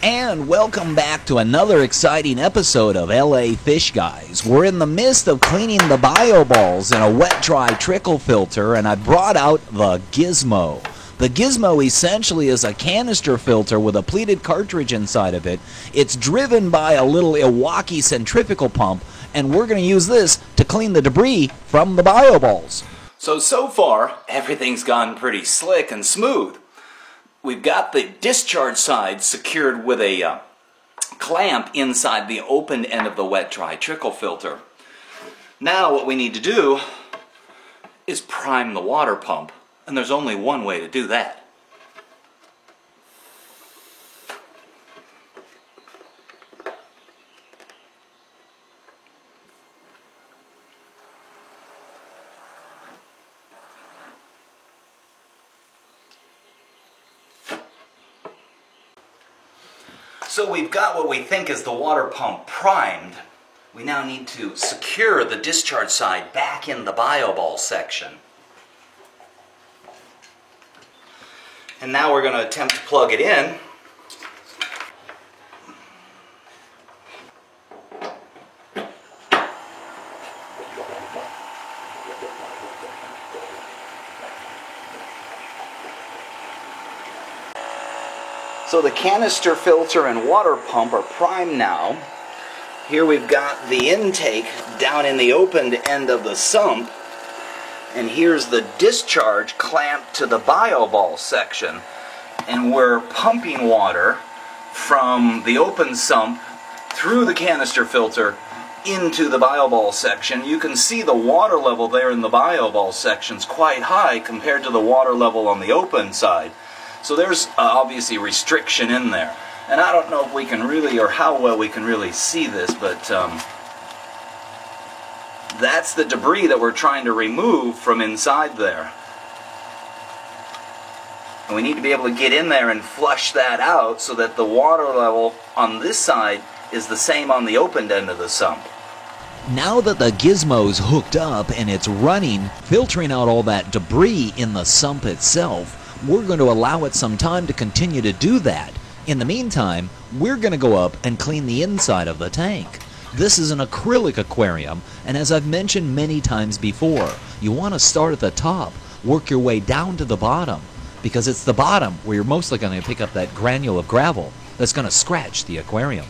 And welcome back to another exciting episode of LA Fish Guys. We're in the midst of cleaning the bio balls in a wet-dry trickle filter, and I brought out the Gizmo. The Gizmo essentially is a canister filter with a pleated cartridge inside of it. It's driven by a little Iwaki centrifugal pump, and we're going to use this to clean the debris from the bio balls. So far, everything's gone pretty slick and smooth. We've got the discharge side secured with a clamp inside the open end of the wet-dry trickle filter. Now what we need to do is prime the water pump, and there's only one way to do that. So we've got what we think is the water pump primed. We now need to secure the discharge side back in the bio ball section. And now we're going to attempt to plug it in. So the canister filter and water pump are primed now. Here we've got the intake down in the opened end of the sump. And here's the discharge clamped to the bio ball section. And we're pumping water from the open sump through the canister filter into the bio ball section. You can see the water level there in the bio ball section is quite high compared to the water level on the open side. So there's obviously restriction in there. And I don't know if we can really, or how well we can really see this, but that's the debris that we're trying to remove from inside there. And we need to be able to get in there and flush that out so that the water level on this side is the same on the opened end of the sump. Now that the Gizmo's hooked up and it's running, filtering out all that debris in the sump itself, we're going to allow it some time to continue to do that. In the meantime, we're going to go up and clean the inside of the tank. This is an acrylic aquarium, and as I've mentioned many times before, you want to start at the top, work your way down to the bottom, because it's the bottom where you're mostly going to pick up that granule of gravel that's going to scratch the aquarium.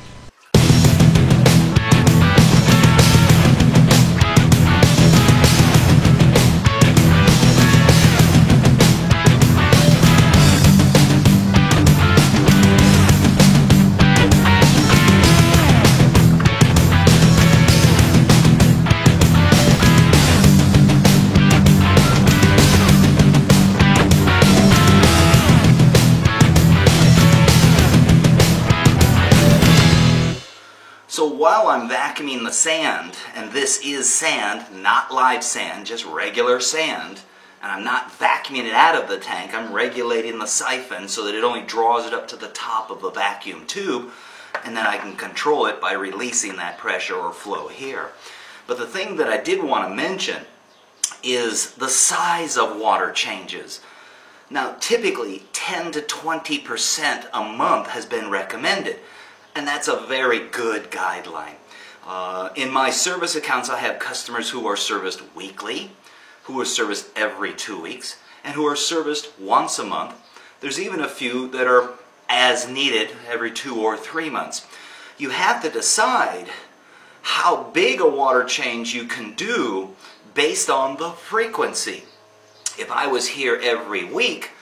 So while I'm vacuuming the sand, and this is sand, not live sand, just regular sand, and I'm not vacuuming it out of the tank, I'm regulating the siphon so that it only draws it up to the top of the vacuum tube, and then I can control it by releasing that pressure or flow here. But the thing that I did want to mention is the size of water changes. Now typically 10 to 20% a month has been recommended. And that's a very good guideline. In my service accounts, I have customers who are serviced weekly, who are serviced every 2 weeks, and who are serviced once a month. There's even a few that are as needed every 2 or 3 months. You have to decide how big a water change you can do based on the frequency. If I was here every week,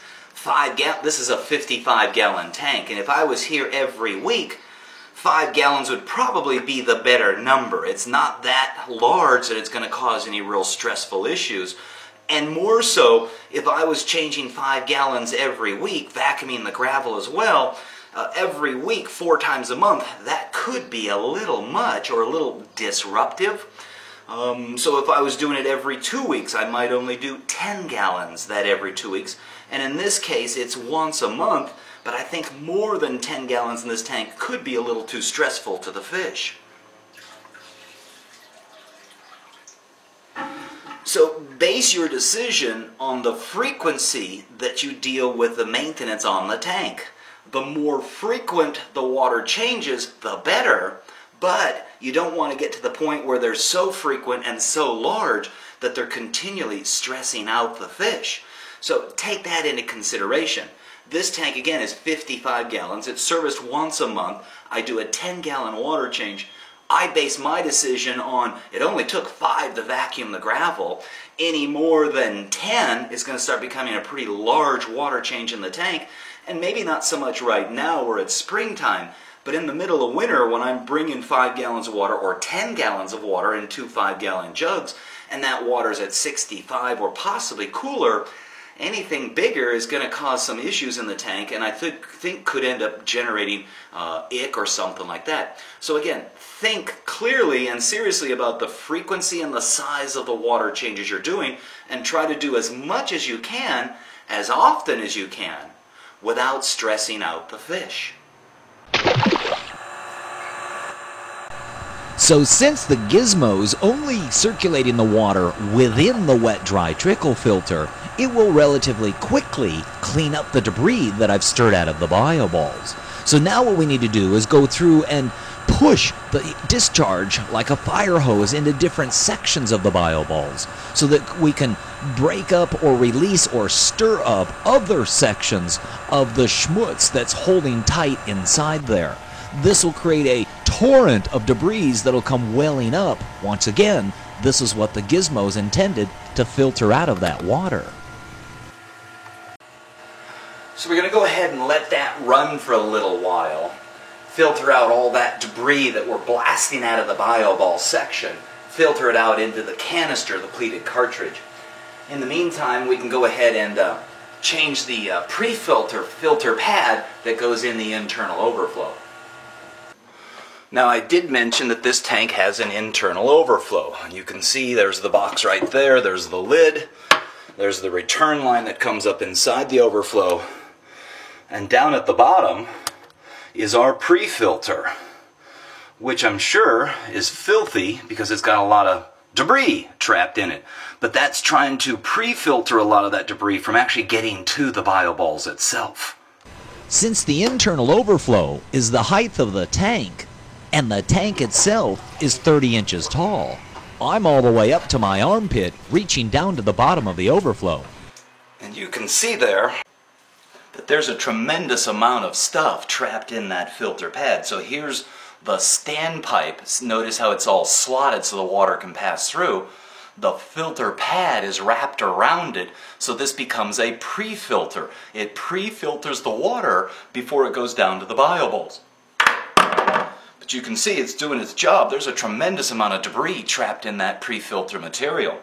this is a 55-gallon tank, and if I was here every week, 5 gallons would probably be the better number. It's not that large that it's going to cause any real stressful issues. And more so, if I was changing 5 gallons every week, vacuuming the gravel as well, every week, 4 times a month, that could be a little much or a little disruptive. So if I was doing it every 2 weeks, I might only do 10 gallons that every 2 weeks. And in this case, it's once a month. But I think more than 10 gallons in this tank could be a little too stressful to the fish. So base your decision on the frequency that you deal with the maintenance on the tank. The more frequent the water changes, the better, but you don't want to get to the point where they're so frequent and so large that they're continually stressing out the fish. So take that into consideration. This tank, again, is 55 gallons. It's serviced once a month. I do a 10-gallon water change. I base my decision on, it only took 5 to vacuum the gravel. Any more than 10 is going to start becoming a pretty large water change in the tank, and maybe not so much right now where it's springtime, but in the middle of winter when I'm bringing 5 gallons of water or 10 gallons of water in 2 5-gallon jugs, and that water's at 65 or possibly cooler, anything bigger is going to cause some issues in the tank, and I think could end up generating ick or something like that. So again, think clearly and seriously about the frequency and the size of the water changes you're doing, and try to do as much as you can, as often as you can, without stressing out the fish. So since the Gizmo's only circulate in the water within the wet-dry trickle filter, it will relatively quickly clean up the debris that I've stirred out of the BioBalls. So now what we need to do is go through and push the discharge like a fire hose into different sections of the BioBalls so that we can break up or release or stir up other sections of the schmutz that's holding tight inside there. This will create a torrent of debris that'll come welling up. Once again, this is what the Gizmo's intended to filter out of that water. So we're going to go ahead and let that run for a little while, filter out all that debris that we're blasting out of the BioBall section, filter it out into the canister, the pleated cartridge. In the meantime, we can go ahead and change the pre-filter filter pad that goes in the internal overflow. Now, I did mention that this tank has an internal overflow. You can see there's the box right there, there's the lid, there's the return line that comes up inside the overflow, and down at the bottom is our pre-filter, which I'm sure is filthy because it's got a lot of debris trapped in it. But that's trying to pre-filter a lot of that debris from actually getting to the BioBalls itself. Since the internal overflow is the height of the tank, and the tank itself is 30 inches tall, I'm all the way up to my armpit, reaching down to the bottom of the overflow. And you can see there that there's a tremendous amount of stuff trapped in that filter pad. So here's the standpipe. Notice how it's all slotted so the water can pass through. The filter pad is wrapped around it, so this becomes a pre-filter. It pre-filters the water before it goes down to the BioBalls. But you can see it's doing its job. There's a tremendous amount of debris trapped in that pre-filter material.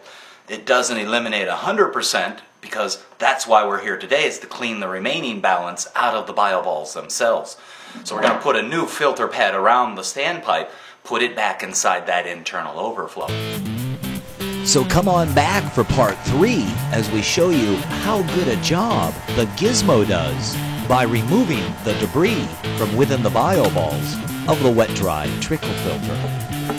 It doesn't eliminate 100% because that's why we're here today, is to clean the remaining balance out of the BioBalls themselves. So we're going to put a new filter pad around the standpipe, put it back inside that internal overflow. So come on back for part 3 as we show you how good a job the Gizmo does by removing the debris from within the BioBalls of the wet-dry trickle filter.